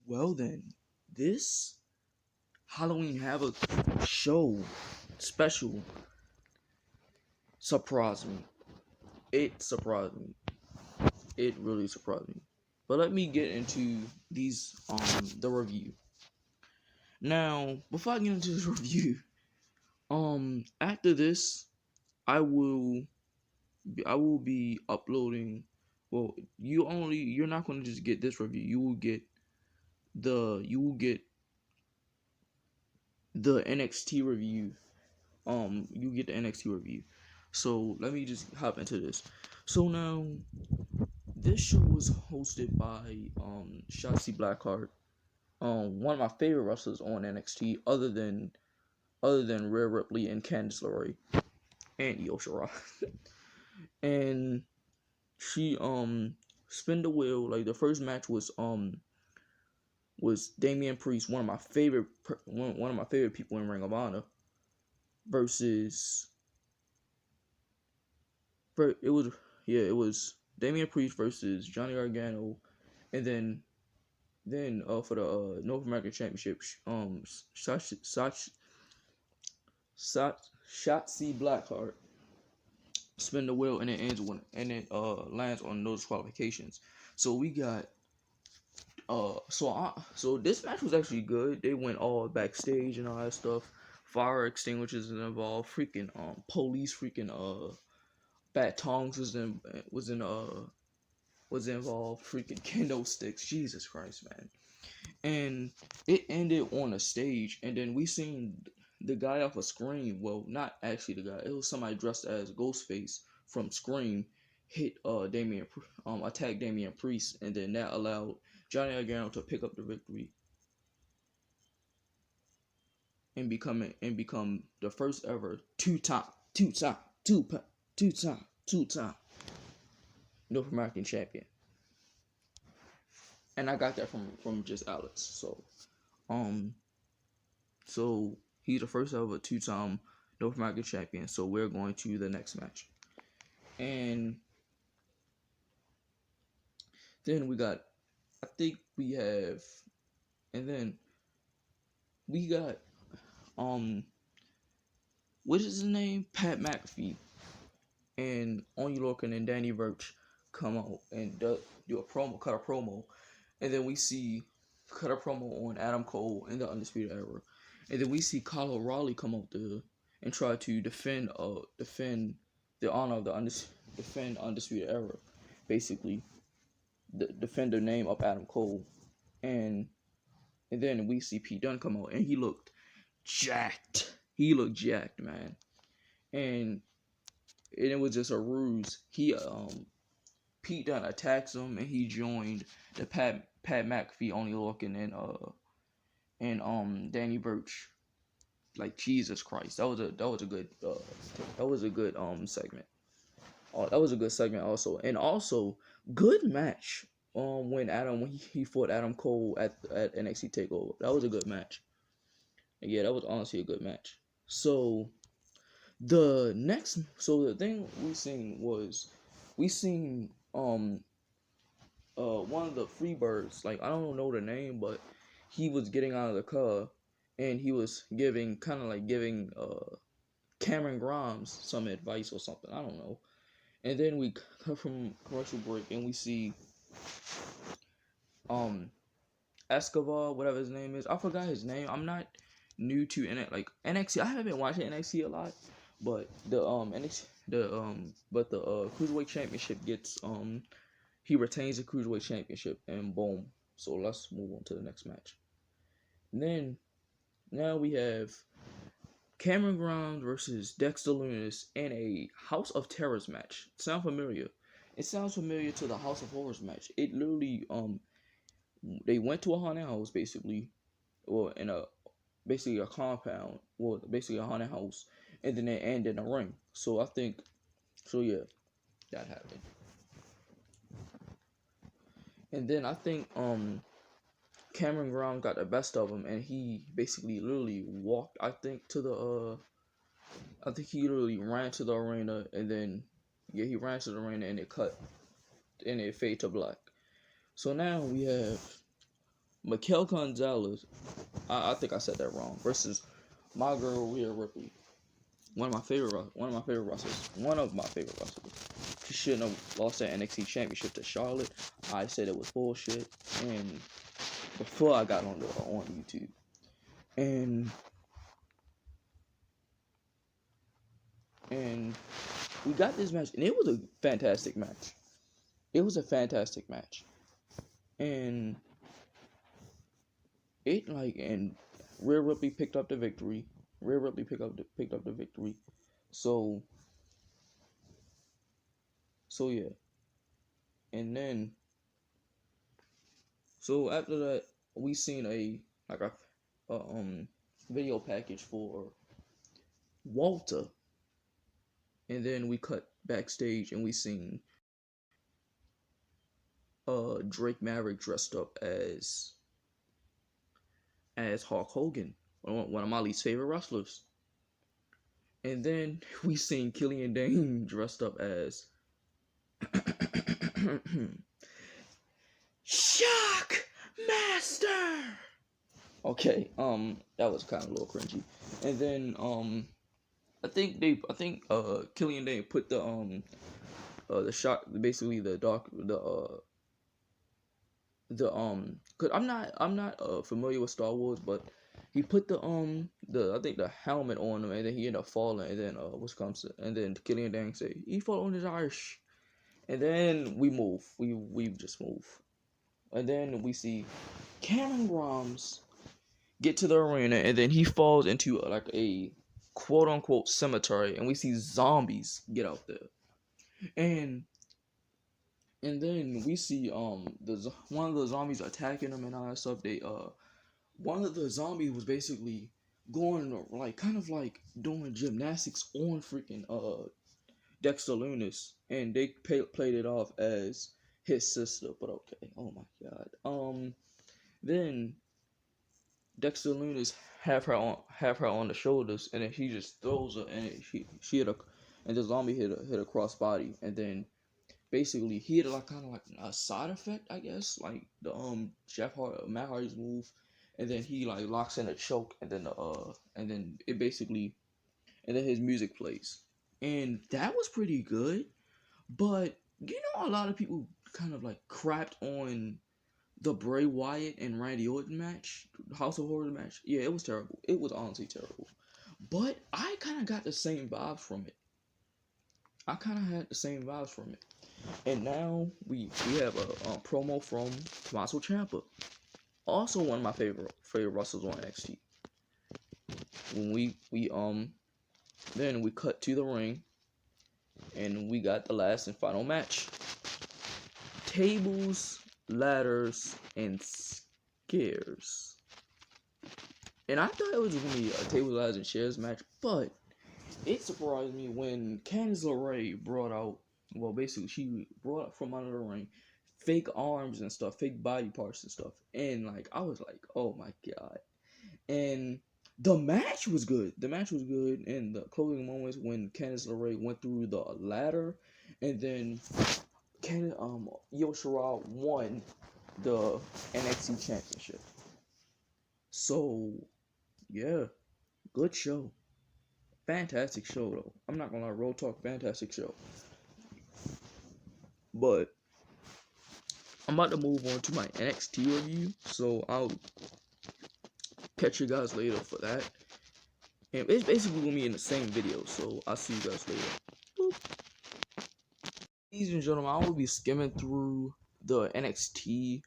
Well then, this Halloween have a show special surprised me. It surprised me. It really surprised me. But let me get into these the review. Now, before I get into this review, after this, I will be uploading. Well, you're not going to just get this review. You will get the NXT review. You get the NXT review. So let me just hop into this. So now, this show was hosted by Shotzi Blackheart, one of my favorite wrestlers on NXT, other than Rhea Ripley and Candice LeRae and Io Shirai. And she spin the wheel. Like the first match was Damian Priest, one of my favorite people in Ring of Honor, versus it was Damian Priest versus Johnny Gargano, and then for the North American Championship, Shotzi Blackheart spin the wheel and it lands on those qualifications. So we got so this match was actually good. They went all backstage and all that stuff. Fire extinguishers involved. Freaking police. Freaking batons was involved. Freaking kendo sticks. Jesus Christ, man. And it ended on a stage, and then we seen the guy off a Scream. Well, not actually the guy. It was somebody dressed as Ghostface from Scream. Hit attack Damian Priest, and then that allowed Johnny Gargano to pick up the victory and become the first ever two-time North American champion. And I got that from just Alex. So he's the first ever two-time North American champion. So we're going to the next match, and then I think we have, and then we got what is his name? Pat McAfee and Oney Lorcan and Danny Burch come out and cut a promo, and then we see cut a promo on Adam Cole in the Undisputed Era, and then we see Kyle O'Reilly come out there and try to defend the honor of defend Undisputed Era, basically defend the name of Adam Cole, and then we see Pete Dunne come out and he looked jacked. He looked jacked, man, and it was just a ruse. Pete Dunne attacks him, and he joined the Pat McAfee, Oney Lorcan, and Danny Burch. Like Jesus Christ, that was a good segment. That was a good segment also, and also good match. When he fought Adam Cole at NXT Takeover, that was a good match. And yeah, that was honestly a good match. So the thing we seen one of the Freebirds, like I don't know the name, but he was getting out of the car and he was giving Cameron Grimes some advice or something. I don't know. And then we come from commercial break and we see Escobar, whatever his name is. I forgot his name. I'm not new to NXT. I haven't been watching NXT a lot, but the Cruiserweight Championship gets he retains the Cruiserweight Championship, and boom. So let's move on to the next match. And then now we have Cameron Grimes versus Dexter Lumis in a House of Terrors match. Sound familiar? It sounds familiar to the House of Horrors match. It literally they went to a haunted house basically, or in a compound, well basically a haunted house, and then they end in a ring. So I think, so yeah, that happened. And then I think Cameron Grimes got the best of him, and he basically literally walked. I think he literally ran to the arena, and then he ran to the arena, and it cut, and it fade to black. So now we have Mikel Gonzalez, I think I said that wrong, versus my girl Rhea Ripley. One of my favorite wrestlers. She shouldn't have lost that NXT championship to Charlotte. I said it was bullshit, and before I got on YouTube, and we got this match, and it was a fantastic match. And and Rhea Ripley picked up the victory. Picked up the victory. So yeah. And then so after that, we seen a video package for Walter, and then we cut backstage and we seen Drake Maverick dressed up as Hulk Hogan, one of my least favorite wrestlers. And then we seen Killian Dane dressed up as Shock Master. Okay, that was kind of a little cringy. And then I think Killian Dane put the shock, basically cause I'm not familiar with Star Wars, but he put the I think the helmet on him, and then he ended up falling, and then and then Killian Dane say he fall on his arse, and then we just move, and then we see Cameron Grimes get to the arena, and then he falls into like a quote unquote cemetery, and we see zombies get out there, and then we see one of the zombies attacking him and all that stuff. One of the zombies was basically going like kind of like doing gymnastics on freaking Dexter Lumis, and they played it off as his sister. But okay, oh my god. Then Dexter Lumis have her on the shoulders, and then he just throws her, and she hit and the zombie hit a crossbody, and then basically he had like kind of like a side effect, I guess, like the Matt Hardy's move, and then he like locks in a choke, and then and then his music plays, and that was pretty good. But a lot of people kind of like crapped on the Bray Wyatt and Randy Orton match, House of Horrors match. Yeah, it was terrible. It was honestly terrible. But I kind of got the same vibes from it. And now we have a promo from Tommaso Ciampa, also one of my favorite wrestlers on NXT. When then we cut to the ring, and we got the last and final match: tables, ladders, and scares. And I thought it was gonna be a tables, ladders, and chairs match, but it surprised me when Candice LeRae brought out. Well, basically, she brought up from under the ring fake arms and stuff, fake body parts and stuff. And, like, I was like, oh my god. And the match was good. And the closing moments when Candice LeRae went through the ladder, and then Io Shirai won the NXT Championship. So, yeah, good show. Fantastic show, though. I'm not gonna lie, Road Talk, fantastic show. But I'm about to move on to my NXT review, so I'll catch you guys later for that. And it's basically gonna be in the same video, so I'll see you guys later. Boop. Ladies and gentlemen, I will be skimming through the NXT.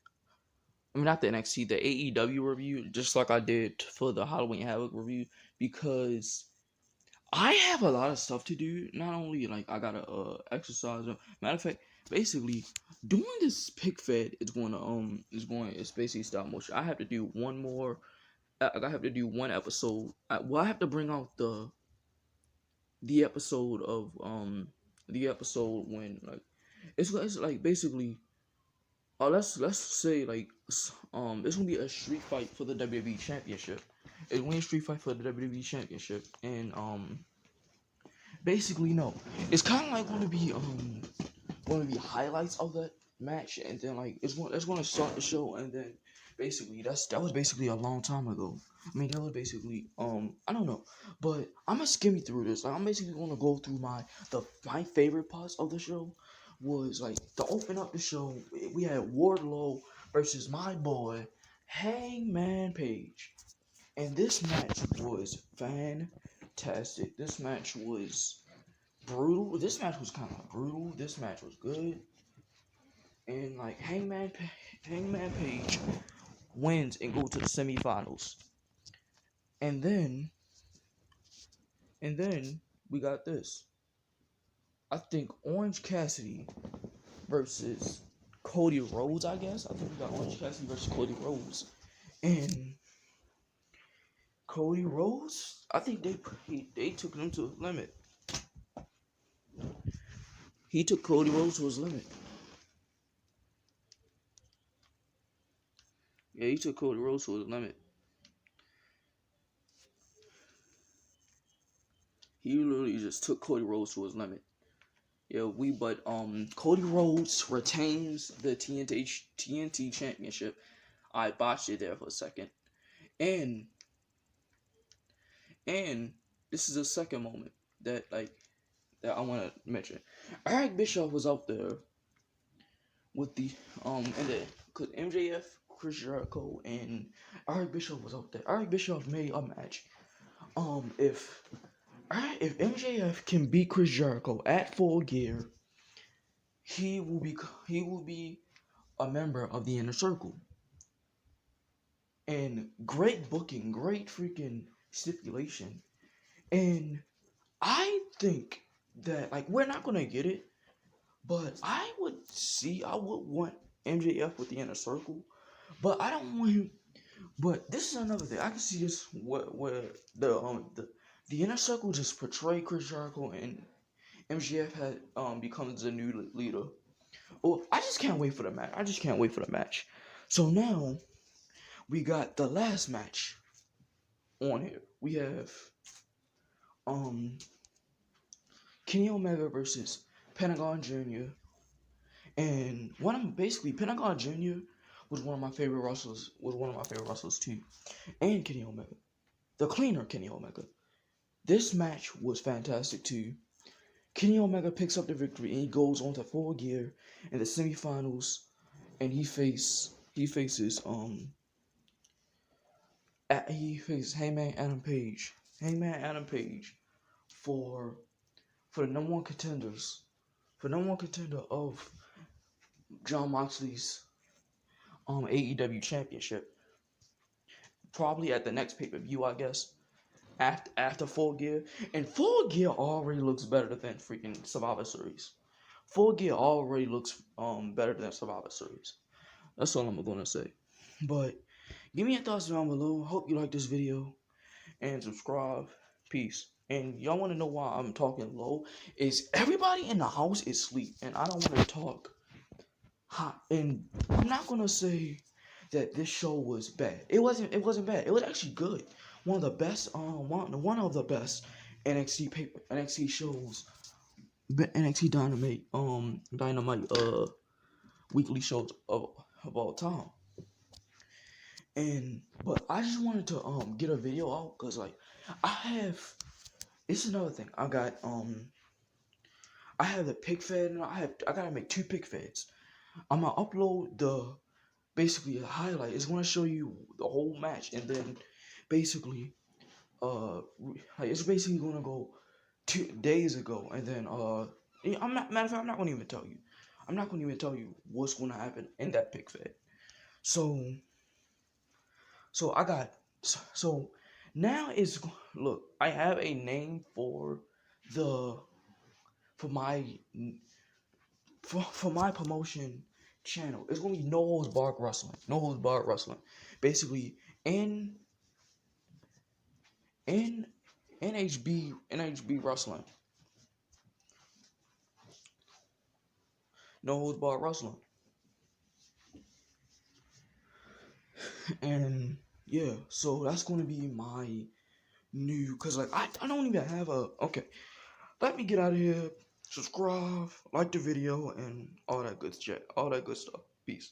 I mean, not the NXT, the AEW review, just like I did for the Halloween Havoc review, because I have a lot of stuff to do. Not only like I gotta exercise. Matter of fact, basically doing this pick fed it's basically stop motion. I have to do one more. I have to do one episode. I have to bring out the episode of when like it's like basically let's say like it's gonna be a street fight for the WWE Championship. It's gonna be a street fight for the WWE Championship, and basically no, it's kind of like going to be highlights of that match, and then like it's going to start the show, and then basically that was basically a long time ago. I mean, that was basically I don't know, but I'm gonna skim you through this. Like, I'm basically gonna go through my favorite parts of the show. Was like to open up the show. We had Wardlow versus my boy Hangman Page, and this match was fantastic. This match was brutal. This match was kind of brutal. This match was good, and like Hangman Page wins and go to the semifinals. And then we got this. I think Orange Cassidy versus Cody Rhodes, I guess. I think we got Orange Cassidy versus Cody Rhodes. And Cody Rhodes, I think they took him to his limit. He took Cody Rhodes to his limit. Yeah, he took Cody Rhodes to his limit. He literally just took Cody Rhodes to his limit. Yeah, but Cody Rhodes retains the TNT Championship. I botched it there for a second. And this is the second moment that I want to mention. Eric Bischoff was out there with the cause MJF, Chris Jericho, and Eric Bischoff was out there. Eric Bischoff made a match. If MJF can beat Chris Jericho at Full Gear, he will be a member of the Inner Circle. And great booking, great freaking stipulation. And I think that we're not gonna get it, but I would want MJF with the Inner Circle, but I don't want him. But this is another thing. I can see this where the Inner Circle just portray Chris Jericho and MJF becomes the new leader. Oh, I just can't wait for the match. So now we got the last match on here. We have Kenny Omega versus Pentagon Jr. And Pentagon Jr. was one of my favorite wrestlers too. And Kenny Omega. The cleaner Kenny Omega. This match was fantastic too. Kenny Omega picks up the victory and he goes on to Full Gear in the semifinals, and he faces Hangman Adam Page. For the number one contender of Jon Moxley's AEW championship. Probably at the next pay-per-view, I guess. After Full Gear. And Full Gear already looks better than freaking Survivor Series. Full Gear already looks better than Survivor Series. That's all I'm gonna say. But give me your thoughts down below. Hope you like this video. And subscribe. Peace. And y'all want to know why I'm talking low? Is everybody in the house is asleep, and I don't want to talk hot. And I'm not gonna say that this show was bad. It wasn't bad. It was actually good. One of the best NXT shows, NXT Dynamite weekly shows of all time. But I just wanted to get a video out because it's another thing. I have the pick fed, and I gotta make 2 pick feds. I'm gonna upload the highlight. It's gonna show you the whole match, and then basically it's basically gonna go 2 days ago, and then I'm not gonna even tell you. I'm not gonna even tell you what's gonna happen in that pick fed. So now I have a name for my promotion channel. It's gonna be No Holds Barred Wrestling. Basically, NHB Wrestling. No Holds Barred Wrestling. And yeah, so that's gonna be my new, cause I don't even have okay. Let me get out of here. Subscribe, like the video, and all that good stuff. Peace.